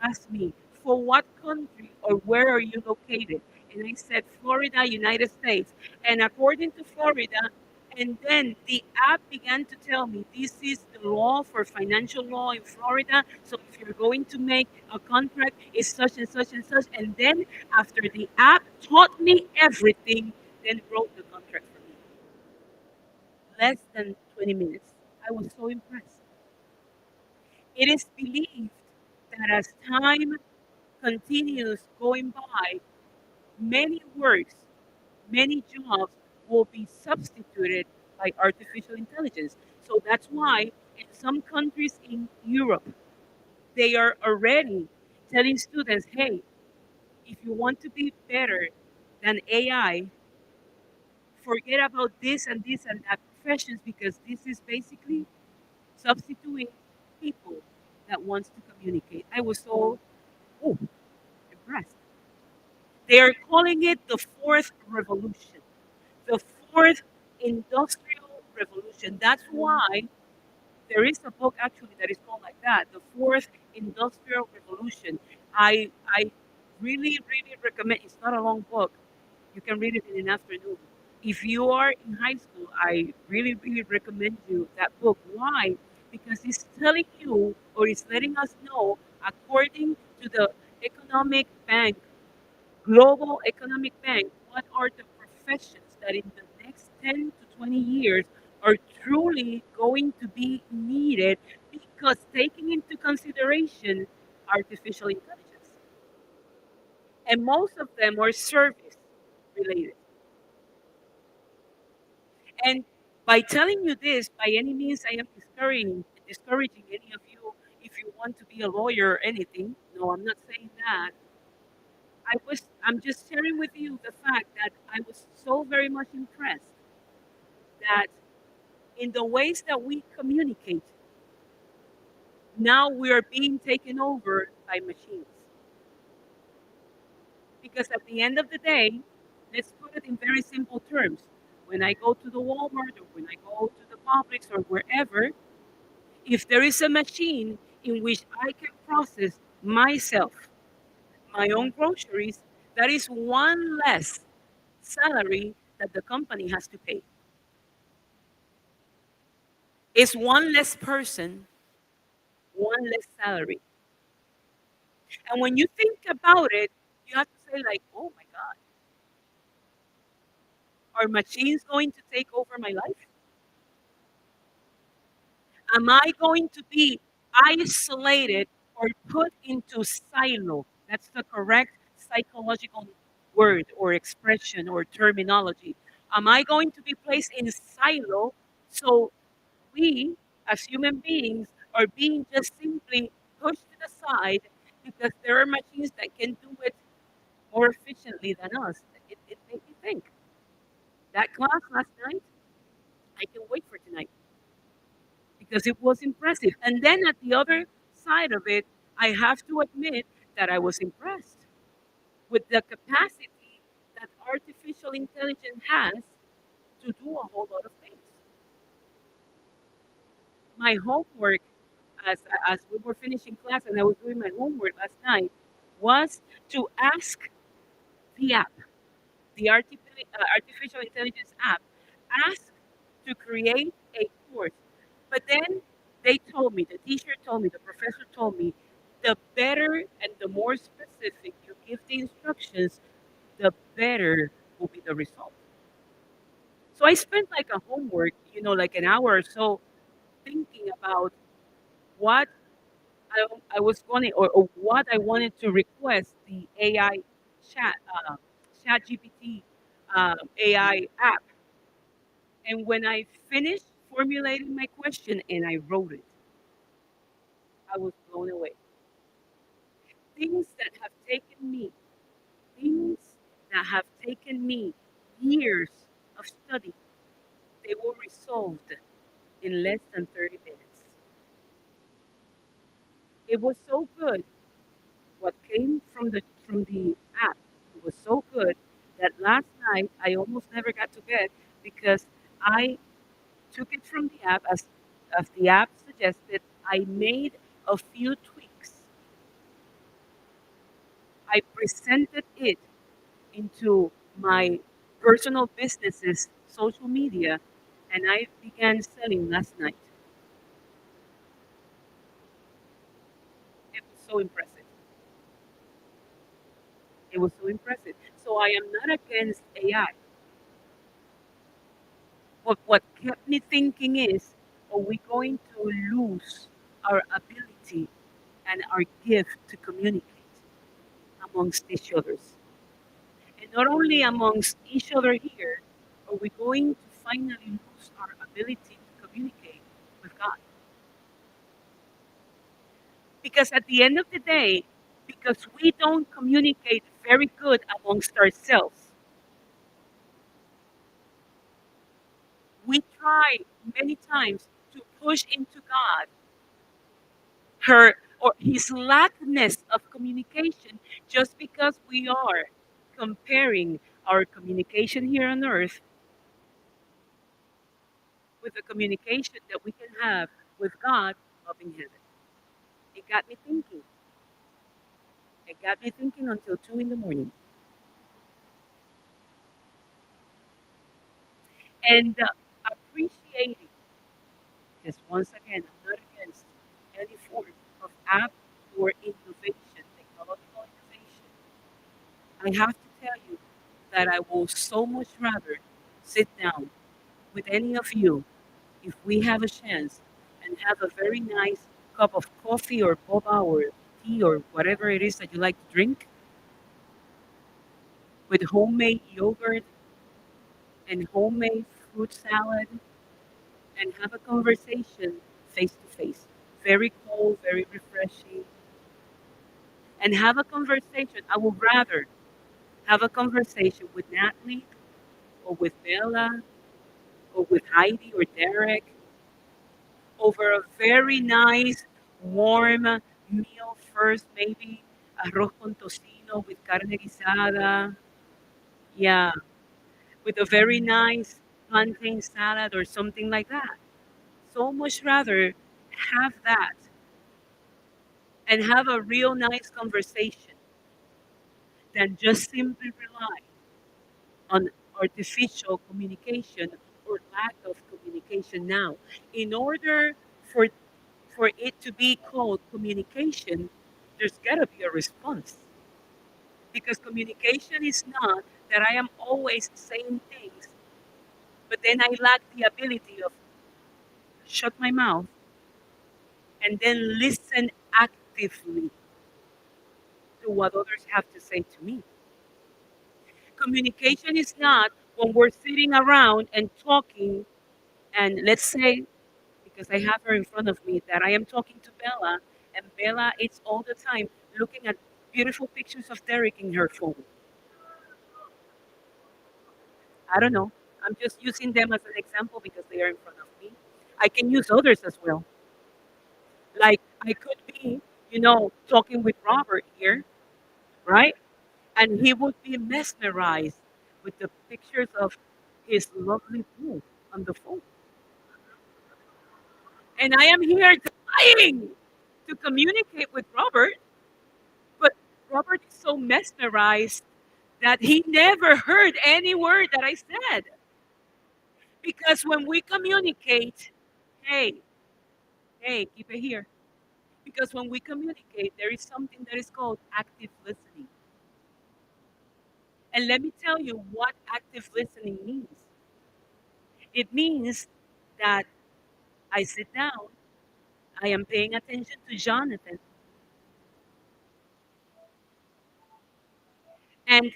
asked me, for what country or where are you located? And I said, Florida, United States. And according to Florida, and then the app began to tell me this is the law for financial law in Florida. So if you're going to make a contract, it's such and such and such. And then after the app taught me everything, then wrote the contract for me. Less than 20 minutes. I was so impressed. It is believed that as time continues going by, many works, many jobs will be substituted by artificial intelligence. So that's why in some countries in Europe, they are already telling students, hey, if you want to be better than AI, forget about this and this and that professions because this is basically substituting people that wants to communicate. I was so impressed. They are calling it the fourth revolution, the fourth industrial revolution. That's why there is a book actually that is called like that, the fourth industrial revolution. I really, really recommend. It's not a long book. You can read it in an afternoon. If you are in high school, I really, really recommend you that book. Why? Because it's telling you or it's letting us know, according to the economic bank, global economic bank, what are the professions that in the next 10 to 20 years are truly going to be needed because taking into consideration artificial intelligence. And most of them are service related. And by telling you this, by any means, I am discouraging any of you if you want to be a lawyer or anything. No, I'm not saying that. I'm just sharing with you the fact that I was so very much impressed that in the ways that we communicate, now we are being taken over by machines. Because at the end of the day, let's put it in very simple terms. When I go to the Walmart or when I go to the Publix or wherever, if there is a machine in which I can process myself, my own groceries, that is one less salary that the company has to pay. It's one less person, one less salary. And when you think about it, you have to say like, oh my God, are machines going to take over my life? Am I going to be isolated or put into silo? That's the correct psychological word or expression or terminology. Am I going to be placed in silo so we, as human beings, are being just simply pushed to the side because there are machines that can do it more efficiently than us? It made me think. That class last night, I can wait for tonight because it was impressive. And then at the other side of it, I have to admit that I was impressed with the capacity that artificial intelligence has to do a whole lot of things. My homework, as we were finishing class and I was doing my homework last night, was to ask the app, the artificial intelligence app, ask to create a course. But then they told me, the teacher told me, the professor told me, the better and the more specific you give the instructions, the better will be the result. So I spent like a homework, like an hour or so thinking about what I was going or what I wanted to request the AI chat, chat GPT AI app. And when I finished formulating my question and I wrote it, I was blown away. Things that have taken me, things that have taken me years of study, they were resolved in less than 30 minutes. It was so good. What came from the app was so good that last night I almost never got to bed because I took it from the app as the app suggested. I made a few tweaks I presented it into my personal businesses, social media, and I began selling last night. It was so impressive. It was so impressive. So I am not against AI. What kept me thinking is, are we going to lose our ability and our gift to communicate amongst each others? And not only amongst each other here, are we going to finally lose our ability to communicate with God? Because at the end of the day, because we don't communicate very good amongst ourselves, we try many times to push into God her or his lackness of communication just because we are comparing our communication here on earth with the communication that we can have with God up in heaven. It got me thinking. It got me thinking until 2 in the morning. And appreciating, because once again, I'm not against any form of app or innovation, technological innovation. I have to tell you that I will so much rather sit down with any of you if we have a chance and have a very nice cup of coffee or boba or tea or whatever it is that you like to drink with homemade yogurt and homemade fruit salad and have a conversation face to face. Very cold, very refreshing. And have a conversation. I would rather have a conversation with Natalie or with Bella or with Heidi or Derek over a very nice, warm meal first, maybe arroz con tocino with carne guisada. Yeah, with a very nice plantain salad or something like that. So much rather have that and have a real nice conversation than just simply rely on artificial communication or lack of communication now. In order for it to be called communication, there's got to be a response. Because communication is not that I am always saying things, but then I lack the ability of shut my mouth and then listen actively to what others have to say to me. Communication is not when we're sitting around and talking, and let's say, because I have her in front of me, that I am talking to Bella, and Bella is all the time looking at beautiful pictures of Derek in her phone. I don't know. I'm just using them as an example because they are in front of me. I can use others as well. Like I could be, talking with Robert here, right? And he would be mesmerized with the pictures of his lovely boo on the phone. And I am here trying to communicate with Robert, but Robert is so mesmerized that he never heard any word that I said. Because when we communicate, hey, hey, keep it here. Because when we communicate, there is something that is called active listening. And let me tell you what active listening means. It means that I sit down, I am paying attention to Jonathan, and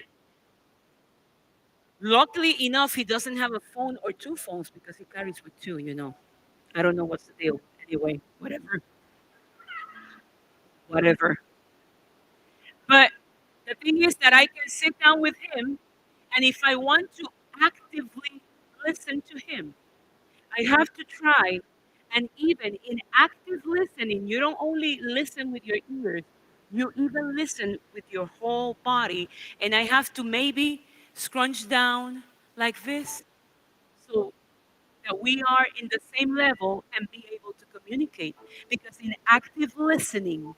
luckily enough, he doesn't have a phone or two phones because he carries with two. I don't know what's the deal. Anyway, whatever, whatever. But the thing is that I can sit down with him, and if I want to actively listen to him, I have to try. And even in active listening, you don't only listen with your ears, you even listen with your whole body. And I have to maybe scrunch down like this so that we are in the same level and be able to communicate. Because in active listening,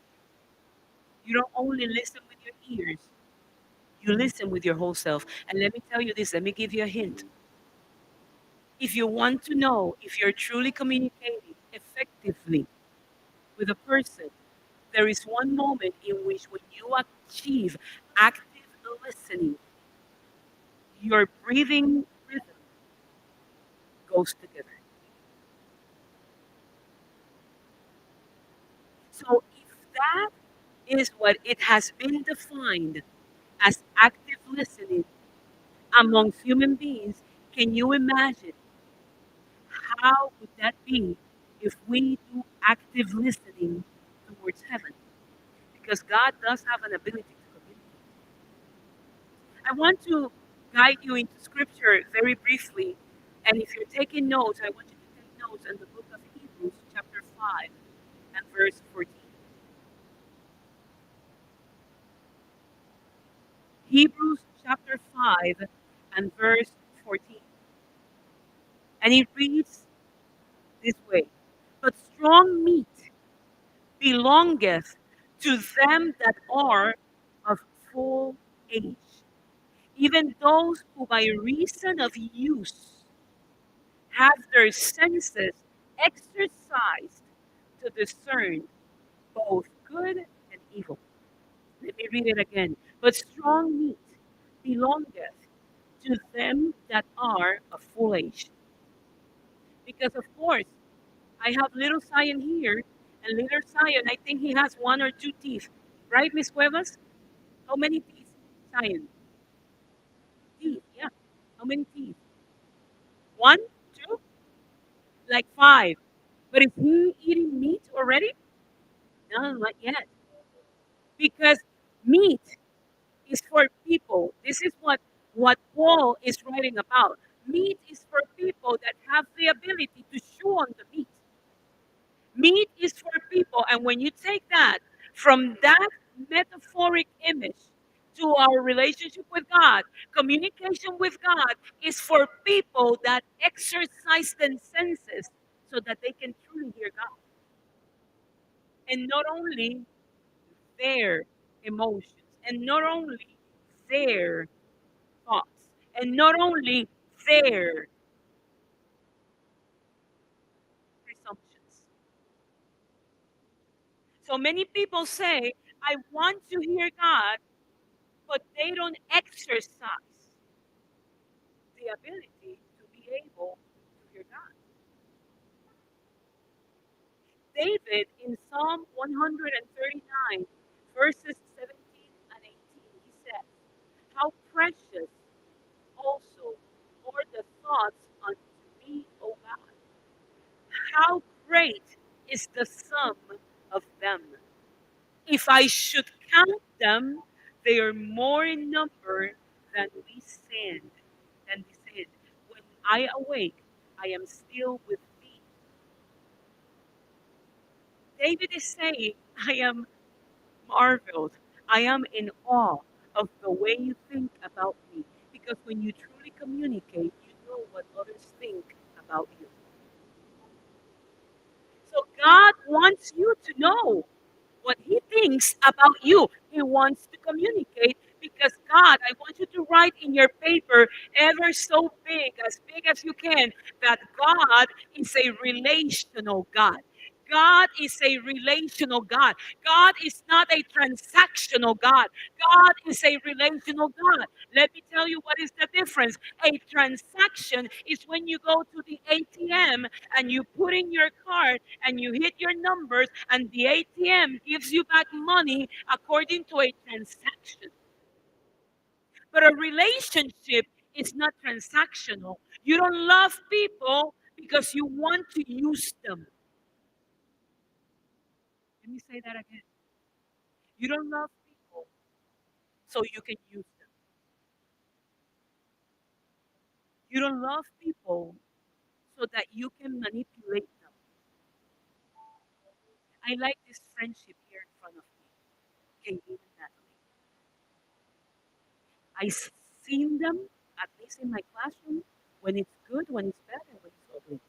you don't only listen with your ears, You listen with your whole self. And let me tell you this, let me give you a hint. If you want to know if you're truly communicating effectively with a person, there is one moment in which when you achieve active listening, your breathing rhythm goes together. So if that is what it has been defined as active listening amongst human beings, can you imagine how would that be if we do active listening towards heaven? Because God does have an ability to communicate. I want to guide you into scripture very briefly. And if you're taking notes, I want you to take notes in the book of Hebrews, chapter 5 and verse 14. Hebrews chapter 5 and verse 14. And it reads this way: But strong meat belongeth to them that are of full age, even those who by reason of use have their senses exercised to discern both good and evil. Let me read it again. But strong meat belongeth to them that are of full age. Because, of course, I have little Zion here, and little Zion, I think he has one or two teeth. Right, Miss Cuevas? How many teeth? Zion. Teeth, yeah. How many teeth? One, two, like five. But is he eating meat already? No, not yet. Because meat is for people. This is what Paul is writing about. Meat is for people that have the ability to chew on the meat. Meat is for people. And when you take that from that metaphoric image to our relationship with God, communication with God is for people that exercise their senses so that they can truly hear God. And not only their emotions, and not only their thoughts, and not only their presumptions. So many people say, I want to hear God, but they don't exercise the ability to be able to hear God. David in Psalm 139, verses 17 and 18, he says, How precious also are the thoughts unto me, O God. How great is the sum of them. If I should count them, they are more in number than we sand. Than the sand. When I awake, I am still with thee. David is saying, I am marveled. I am in awe of the way you think about me. Because when you truly communicate, you know what others think about you. So God wants you to know what he thinks about you. He wants to communicate because God, I want you to write in your paper ever so big, as big as you can, that God is a relational God. God is a relational God. God is not a transactional God. God is a relational God. Let me tell you what is the difference. A transaction is when you go to the ATM and you put in your card and you hit your numbers and the ATM gives you back money according to a transaction. But a relationship is not transactional. You don't love people because you want to use them. Let me say that again. You don't love people so you can use them. You don't love people so that you can manipulate them. I like this friendship here in front of me, Katie and Natalie. I've seen them, at least in my classroom, when it's good, when it's bad, and when it's ugly.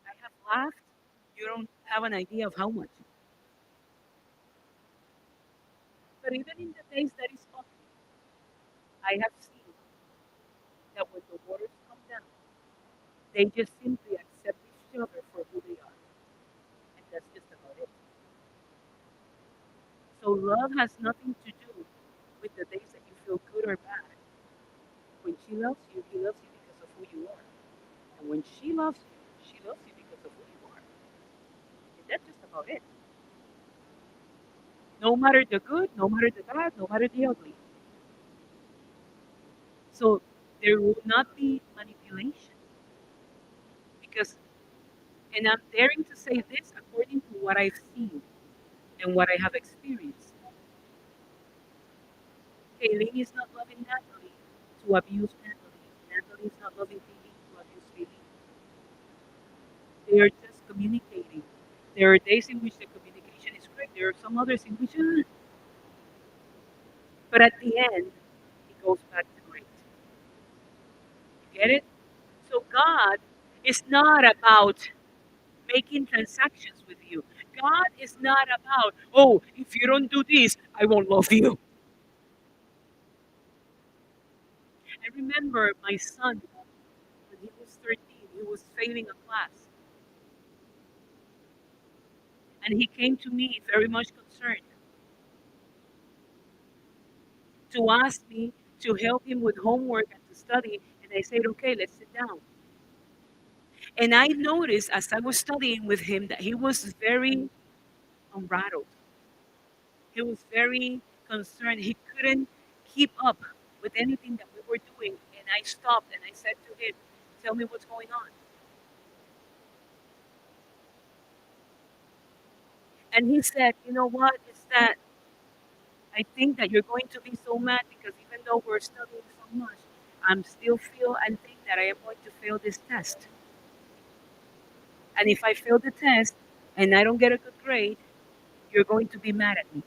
I have laughed. You don't have an idea of how much. But even in the days that is ugly, I have seen that when the waters come down, they just simply accept each other for who they are. And that's just about it. So love has nothing to do with the days that you feel good or bad. When she loves you, he loves you because of who you are. And when she loves you because of who you are. And that's just about it. No matter the good, no matter the bad, no matter the ugly. So there will not be manipulation because, and I'm daring to say this according to what I've seen and what I have experienced. Kayleen is not loving Natalie to abuse Natalie. Natalie is not loving Kayleen to abuse Kayleen. They are just communicating. There are days in which the communication is great. There are some others in which, but at the end, it goes back to great. You get it? So God is not about making transactions with you. God is not about, oh, if you don't do this, I won't love you. I remember my son, when he was 13, he was failing a class. And he came to me very much concerned to ask me to help him with homework and to study. And I said, okay, let's sit down. And I noticed as I was studying with him that he was very unrattled. He was very concerned. He couldn't keep up with anything that we were doing. And I stopped and I said to him, tell me what's going on. And he said, you know what? It's that I think that you're going to be so mad because even though we're studying so much, I'm still feel and think that I am going to fail this test. And if I fail the test and I don't get a good grade, you're going to be mad at me.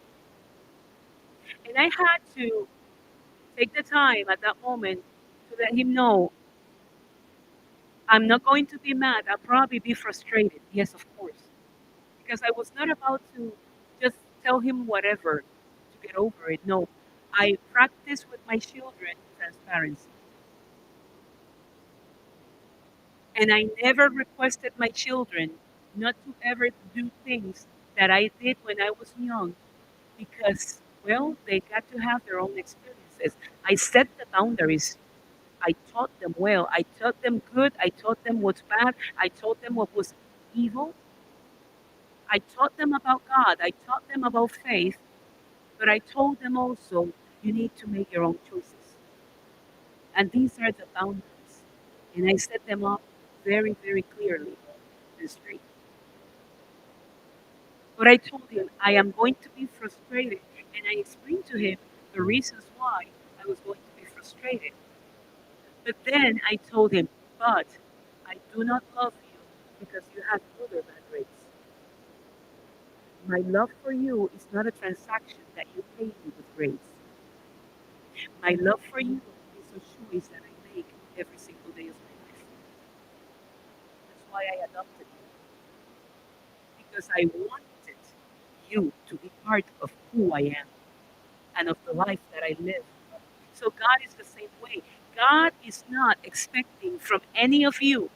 And I had to take the time at that moment to let him know I'm not going to be mad. I'll probably be frustrated. Yes, of course. Because I was not about to just tell him whatever to get over it. No, I practice with my children transparency. And I never requested my children not to ever do things that I did when I was young because, well, they got to have their own experiences. I set the boundaries. I taught them well. I taught them good. I taught them what's bad. I taught them what was evil. I taught them about God. I taught them about faith. But I told them also, you need to make your own choices. And these are the boundaries. And I set them up very, very clearly and straight. But I told him I am going to be frustrated. And I explained to him the reasons why I was going to be frustrated. But then I told him, but I do not love you because you have other bad grades. My love for you is not a transaction that you pay me with grades. My love for you is a choice that I make every single day of my life. That's why I adopted you. Because I wanted you to be part of who I am and of the life that I live. So God is the same way. God is not expecting from any of you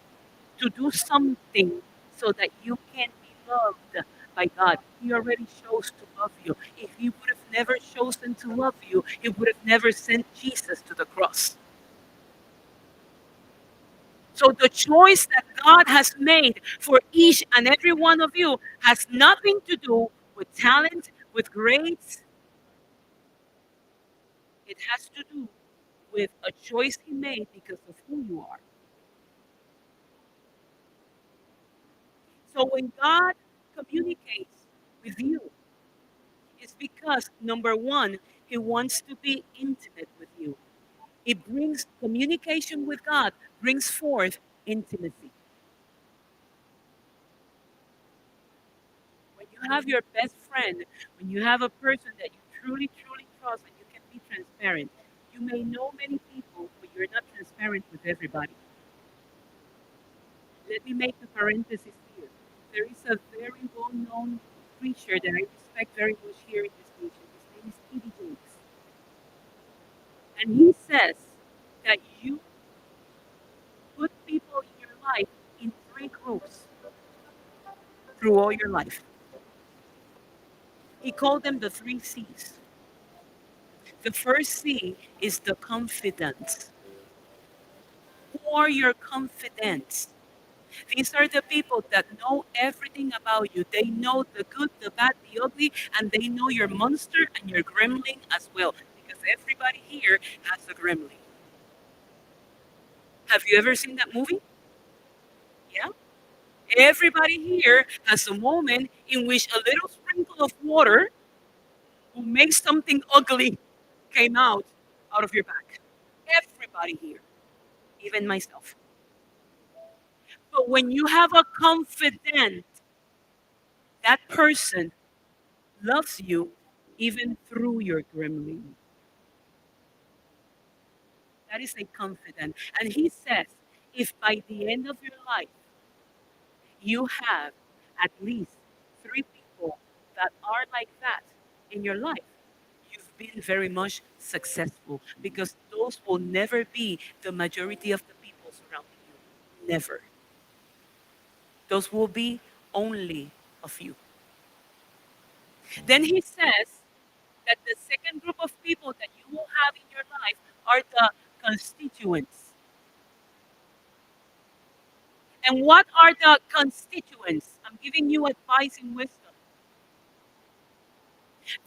to do something so that you can be loved by God. He already chose to love you. If He would have never chosen to love you, He would have never sent Jesus to the cross. So the choice that God has made for each and every one of you has nothing to do with talent, with grades. It has to do with a choice He made because of who you are. So when God communicates with you, it's because number one, He wants to be intimate with you. It brings communication with God, brings forth intimacy. When you have your best friend, when you have a person that you truly, truly trust and you can be transparent, you may know many people, but you're not transparent with everybody. Let me make a parenthesis here. There is a very well known preacher that I respect very much here in this nation. His name is T.D. Jakes. And he says that you put people in your life in three groups through all your life. He called them the three C's. The first C is the confidence. Who are your confidants? These are the people that know everything about you. They know the good, the bad, the ugly, and they know your monster and your gremlin as well. Because everybody here has a gremlin. Have you ever seen that movie? Yeah? Everybody here has a moment in which a little sprinkle of water will make something ugly came out of your back. Everybody here, even myself. But when you have a confidant, that person loves you even through your gremlin. That is a confidant. And he says, if by the end of your life you have at least three people that are like that in your life, you've been very much successful because those will never be the majority of the people surrounding you. Never. Those will be only a few. Then he says that the second group of people that you will have in your life are the constituents. And what are the constituents? I'm giving you advice and wisdom.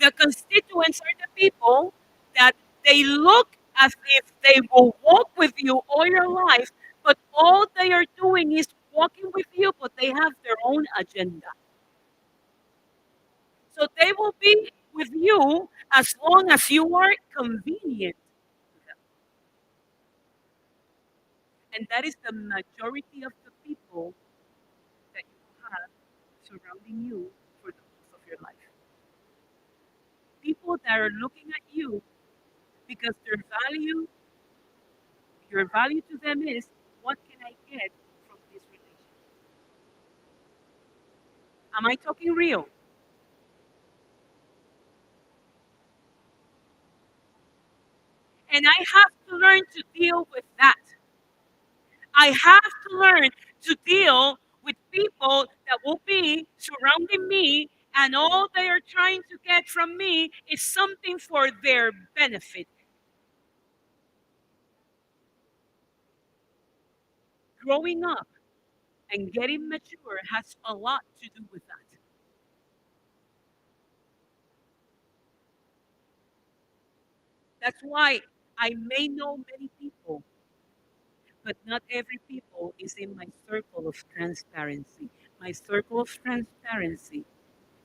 The constituents are the people that they look as if they will walk with you all your life, but all they are doing is walking with you, but they have their own agenda. So they will be with you as long as you are convenient to them. And that is the majority of the people that you will have surrounding you for the rest of your life. People that are looking at you because your value to them is what can I get from this relationship? Am I talking real? And I have to learn to deal with that. I have to learn to deal with people that will be surrounding me and all they are trying to get from me is something for their benefit. Growing up and getting mature has a lot to do with that. That's why I may know many people, but not every people is in my circle of transparency. My circle of transparency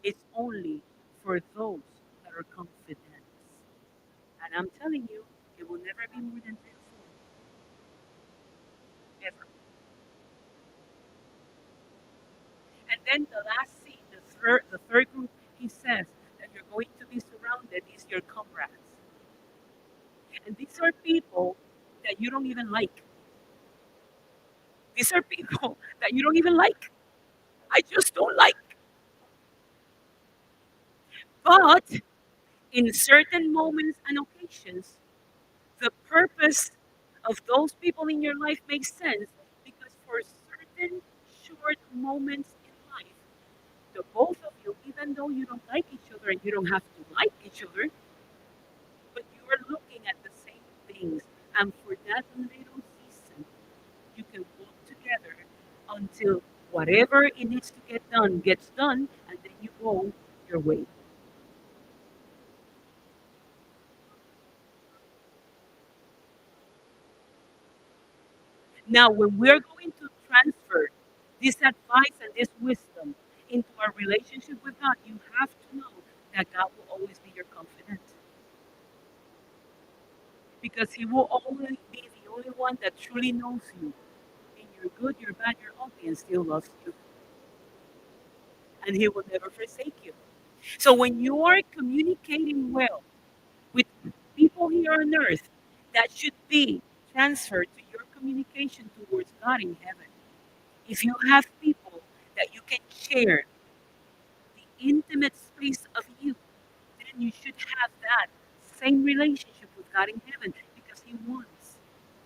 is only for those that are confident. And I'm telling you, it will never be more than three or four, ever. And then the last C, the third group, he says that you're going to be surrounded is your comrades. And these are people that you don't even like. These are people that you don't even like. I just don't like. But in certain moments and occasions, the purpose of those people in your life makes sense because for certain short moments in life, the both of you, even though you don't like each other and you don't have to like each other, but you are looking at the same things. And for that little season, you can walk together until whatever it needs to get done gets done, and then you go your way. Now, when we're going to transfer this advice and this wisdom into our relationship with God, you have to know that God will always be your confidant because He will always be the only one that truly knows you in your good, your bad, your ugly, and still loves you. And He will never forsake you. So when you are communicating well with people here on earth, that should be transferred to your communication towards God in heaven. If you have people that you can share the intimate space of you, then you should have that same relationship with God in heaven because he wants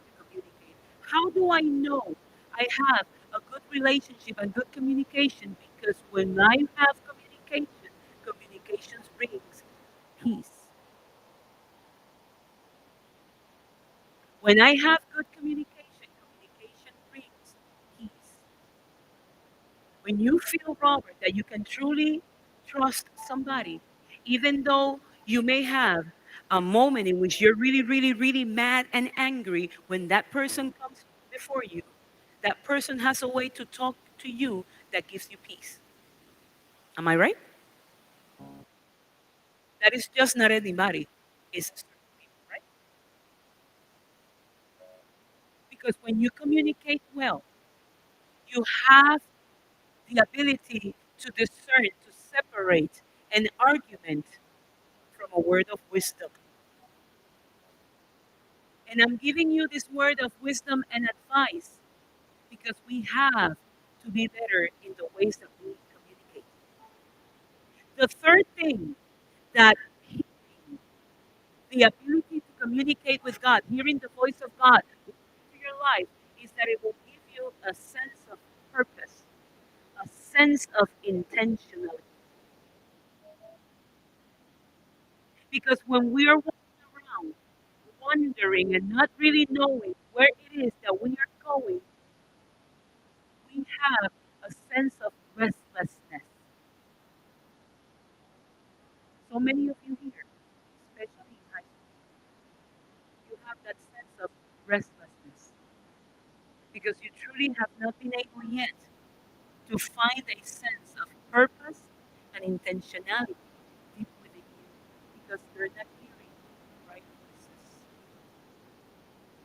to communicate. How do I know I have a good relationship and good communication? Because when I have communication, communications brings peace. When I have good communication, communication brings peace. When you feel, Robert, that you can truly trust somebody, even though you may have a moment in which you're really, really, really mad and angry, when that person comes before you, that person has a way to talk to you that gives you peace. Am I right? That is just not anybody. It's certain people, right? Because when you communicate well, you have the ability to discern, to separate an argument from a word of wisdom. And I'm giving you this word of wisdom and advice because we have to be better in the ways that we communicate. The third thing that hearing, the ability to communicate with God, hearing the voice of God into your life, is that it will give you a sense of purpose, a sense of intentionality. Because when we are walking around wondering and not really knowing where it is that we are going, we have a sense of restlessness. So many of you here, especially in high school, you have that sense of restlessness because you truly have not been able yet to find a sense of purpose and intentionality deep within you because you're not hearing the right voices.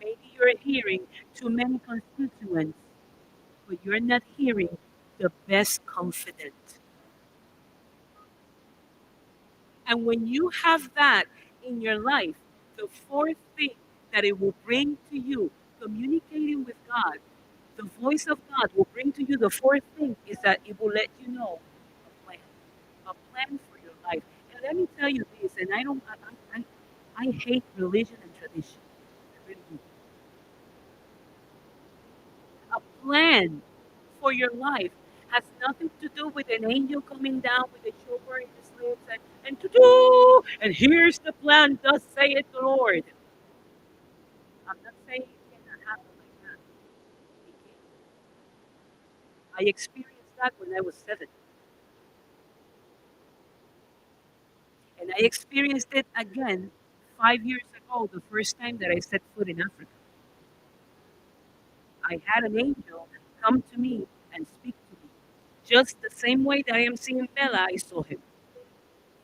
Maybe you're hearing too many constituents, but you're not hearing the best confident. And when you have that in your life, the fourth thing that it will bring to you, communicating with God, the voice of God will bring to you the fourth thing is that it will let you know a plan for your life. And let me tell you this, and I don't, I hate religion and tradition. I really do. A plan for your life has nothing to do with an angel coming down with a chauffeur in his lips and to do, and here's the plan, thus saith the Lord. I'm not saying it cannot happen like that. It can. I experienced that when I was 7. And I experienced it again 5 years ago, the first time that I set foot in Africa. I had an angel come to me and speak to me. Just the same way that I am seeing Bella, I saw him.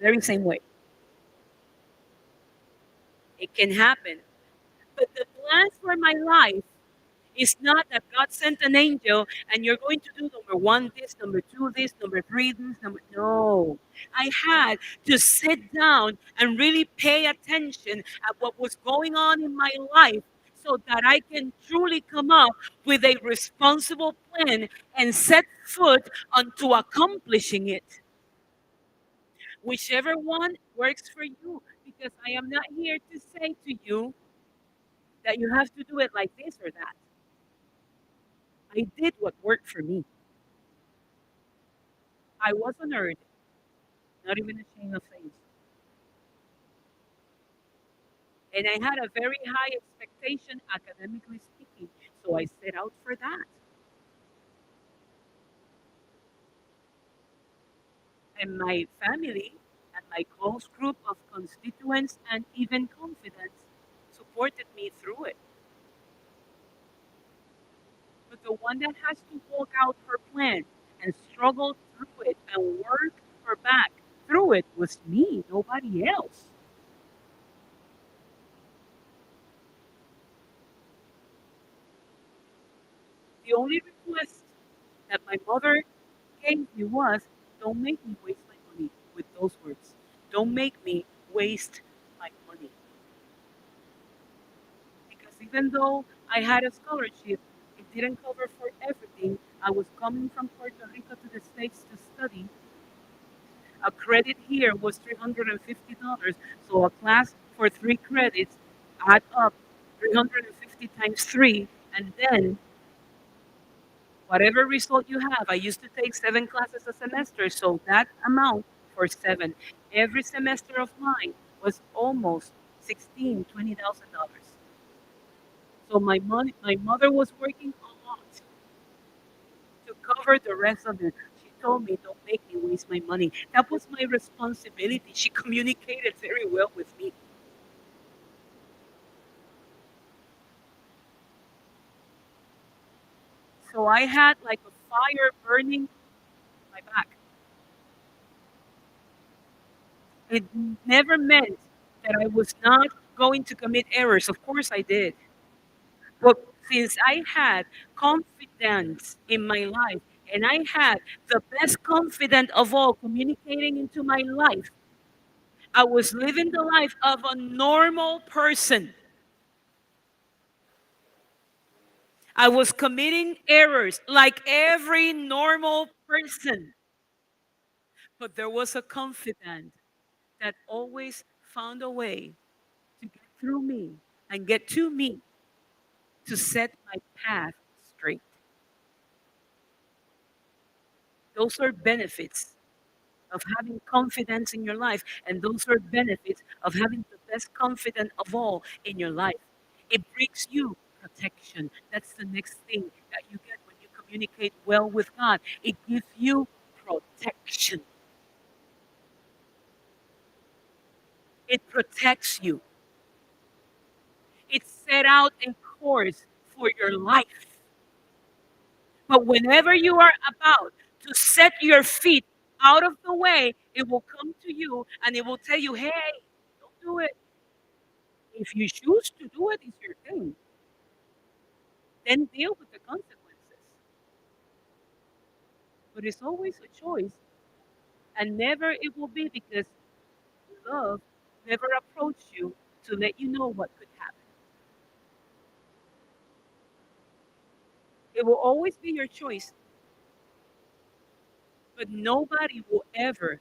Very same way. It can happen. But the plan for my life is not that God sent an angel and you're going to do number one this, number two this, number three this, number. No. I had to sit down and really pay attention at what was going on in my life so that I can truly come up with a responsible plan and set foot onto accomplishing it. Whichever one works for you, because I am not here to say to you that you have to do it like this or that. I did what worked for me. I was a nerd, not even ashamed of saying so. And I had a very high expectation, academically speaking, so I set out for that. And my family and my close group of constituents and even confidants supported me through it. But the one that has to walk out her plan and struggle through it and work her back through it was me, nobody else. The only request that my mother gave me was, don't make me waste my money with those words. Don't make me waste my money. Because even though I had a scholarship, it didn't cover for everything. I was coming from Puerto Rico to the States to study. A credit here was $350. So a class for 3 credits add up 350 times 3, and then whatever result you have. I used to take 7 classes a semester, so that amount for 7 every semester of mine was almost 20,000 dollars. So my mother was working a lot to cover the rest of it. She told me, "Don't make me waste my money." That was my responsibility. She communicated very well with me. So I had like a fire burning my back. It never meant that I was not going to commit errors. Of course I did. But since I had confidence in my life, and I had the best confidant of all communicating into my life, I was living the life of a normal person. I was committing errors like every normal person. But there was a confidant that always found a way to get through me and get to me to set my path straight. Those are benefits of having confidence in your life, and those are benefits of having the best confident of all in your life. It brings you protection. That's the next thing that you get when you communicate well with God. It gives you protection. It protects you. It set out a course for your life. But whenever you are about to set your feet out of the way, it will come to you and it will tell you, hey, don't do it. If you choose to do it, it's your thing. Then deal with the consequences. But it's always a choice, and never it will be because love never approached you to let you know what could happen. It will always be your choice, but nobody would ever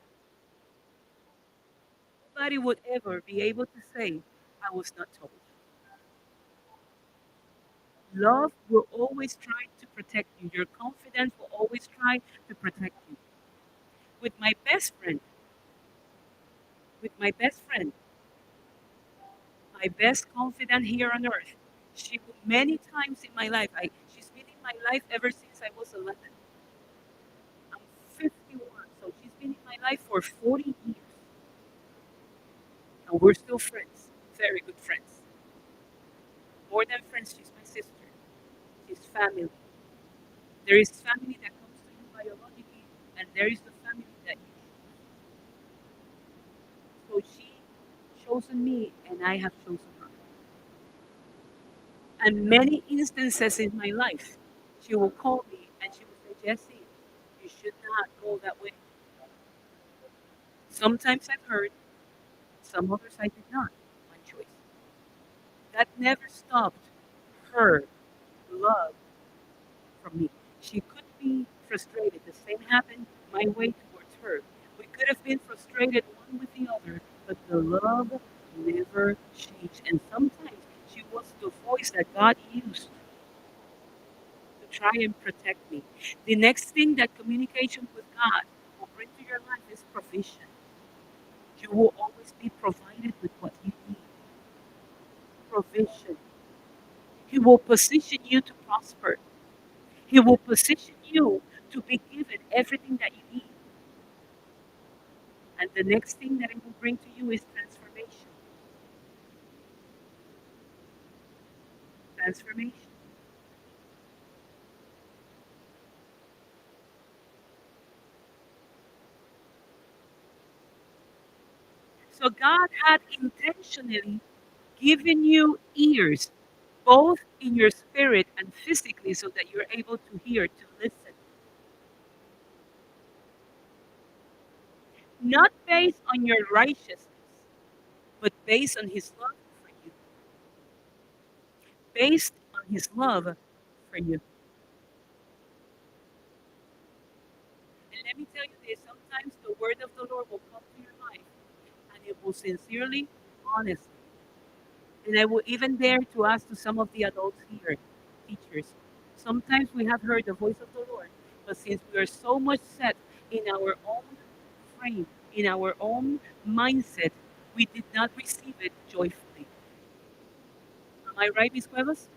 be able to say, I was not told. Love will always try to protect you. Your confidence will always try to protect you. With my best friend, with my best friend, my best confidant here on earth. She many times in my life. She's been in my life ever since I was 11. I'm 51, so she's been in my life for 40 years, and we're still friends. Very good friends. More than friends, she's my sister. She's family. There is family that comes to you biologically, and there is the family that you choose. So she chosen me, and I have chosen her. And many instances in my life, she will call me and she will say, Jesse, you should not go that way. Sometimes I've heard, some others I did not. My choice. That never stopped her love from me. She could be frustrated. The same happened my way towards her. We could have been frustrated one with the other, but the love never changed. And sometimes she was the voice that God used to try and protect me. The next thing that communication with God will bring to your life is provision. You will always be provided with what you need. Provision. He will position you to prosper. He will position you to be given everything that you need. And the next thing that it will bring to you is transformation. Transformation. So God had intentionally given you ears, both in your spirit and physically, so that you're able to hear, to listen. Not based on your righteousness, but based on His love for you. Based on His love for you. And let me tell you this, sometimes the word of the Lord will come to your life and it will sincerely, honestly, And I will even dare to ask to some of the adults here, teachers. Sometimes we have heard the voice of the Lord, but since we are so much set in our own frame, in our own mindset, we did not receive it joyfully. Am I right, Miss Cuevas?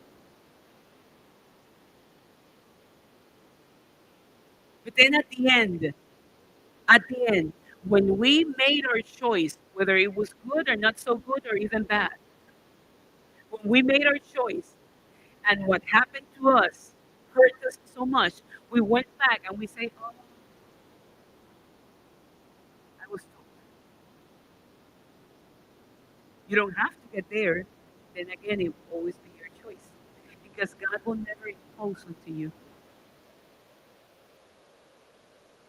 But then at the end, when we made our choice, whether it was good or not so good or even bad, when we made our choice and what happened to us hurt us so much, we went back and we say, oh, I was told. You don't have to get there. Then again, it will always be your choice because God will never impose onto you.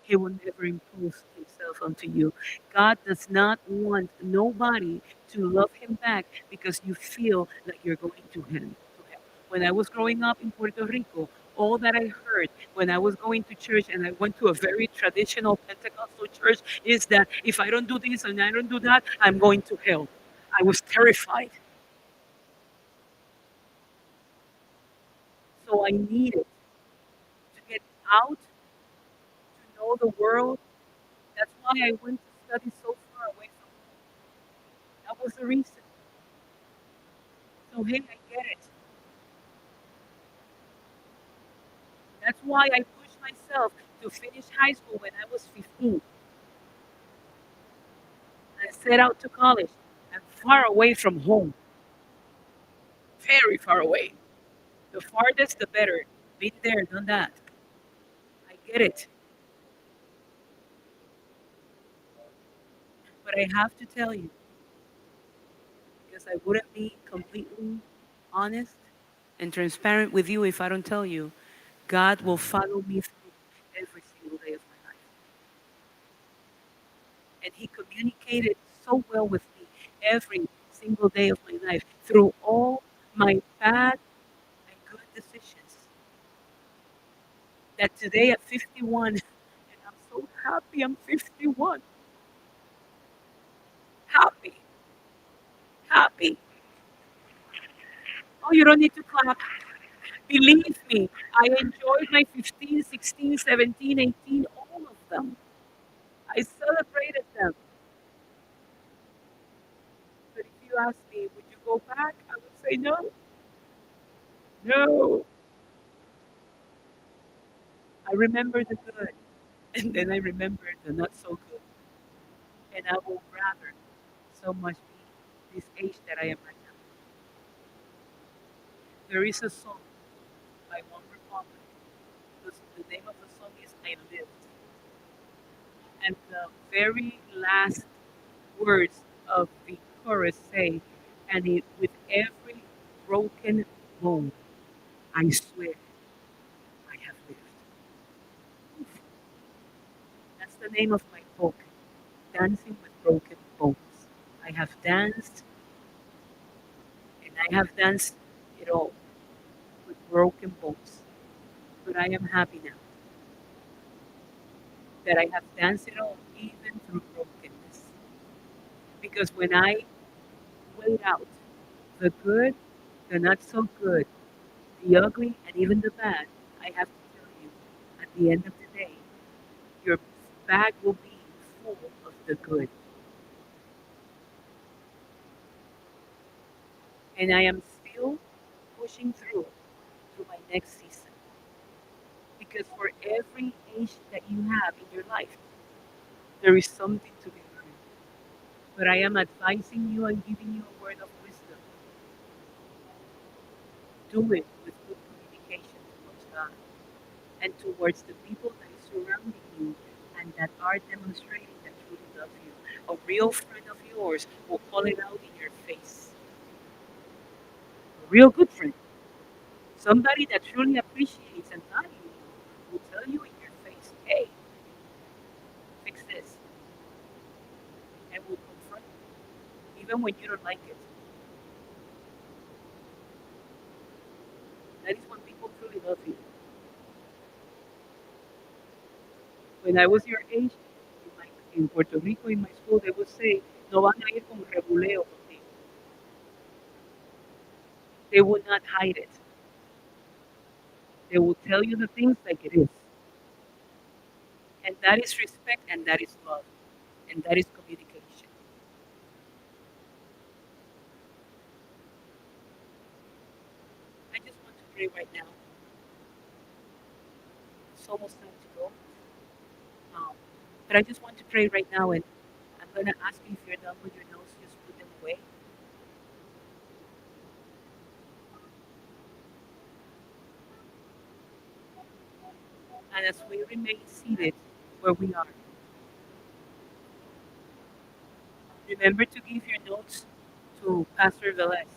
He will never impose himself onto you. God does not want nobody to love him back because you feel like you're going to hell. When I was growing up in Puerto Rico, all that I heard when I was going to church, and I went to a very traditional Pentecostal church, is that if I don't do this and I don't do that, I'm going to hell. I was terrified. So I needed to get out, to know the world. That's why I went to study so far away from home. That was the reason. So hey, I get it. That's why I pushed myself to finish high school when I was 15 and set out to college and far away from home. Very far away. The farthest, the better. Been there, done that. I get it. But I have to tell you, because I wouldn't be completely honest and transparent with you if I don't tell you, God will follow me through every single day of my life. And He communicated so well with me every single day of my life through all my bad and good decisions. That today at 51, and I'm so happy I'm 51, happy, happy. Oh, you don't need to clap. Believe me, I enjoyed my 15, 16, 17, 18, all of them. I celebrated them. But if you ask me, would you go back? I would say no. No. I remember the good, and then I remember the not so good. And I would rather so much be this age that I am right now. There is a song by One Republic. The name of the song is I Lived. And the very last words of the chorus say, and it, with every broken bone, I swear I have lived. That's the name of my book, Dancing with Broken Bones. I have danced, and I have danced it all with broken bones. But I am happy now that I have danced it all, even through brokenness. Because when I weighed out the good, the not so good, the ugly, and even the bad, I have to tell you, at the end of the day, your bag will be full of the good. And I am still pushing through to my next season. Because for every age that you have in your life, there is something to be learned. But I am advising you and giving you a word of wisdom. Do it with good communication towards God and towards the people that is surrounding you and that are demonstrating that truly love you. A real friend of yours will call it out in your face. A real good friend. Somebody that truly appreciates and values you will tell you in your face, hey, fix this. And will confront you, even when you don't like it. That is when people truly love you. When I was your age, in Puerto Rico, in my school, they would say, no van a ir con rebuleo contigo. They will not hide it. They will tell you the things like it is. And that is respect and that is love and that is communication. I just want to pray right now. It's almost time to go. Um, but I just want to pray right now, and I'm going to ask you if you're done with your notes, just put them away. And as we remain seated where we are, remember to give your notes to Pastor Velez.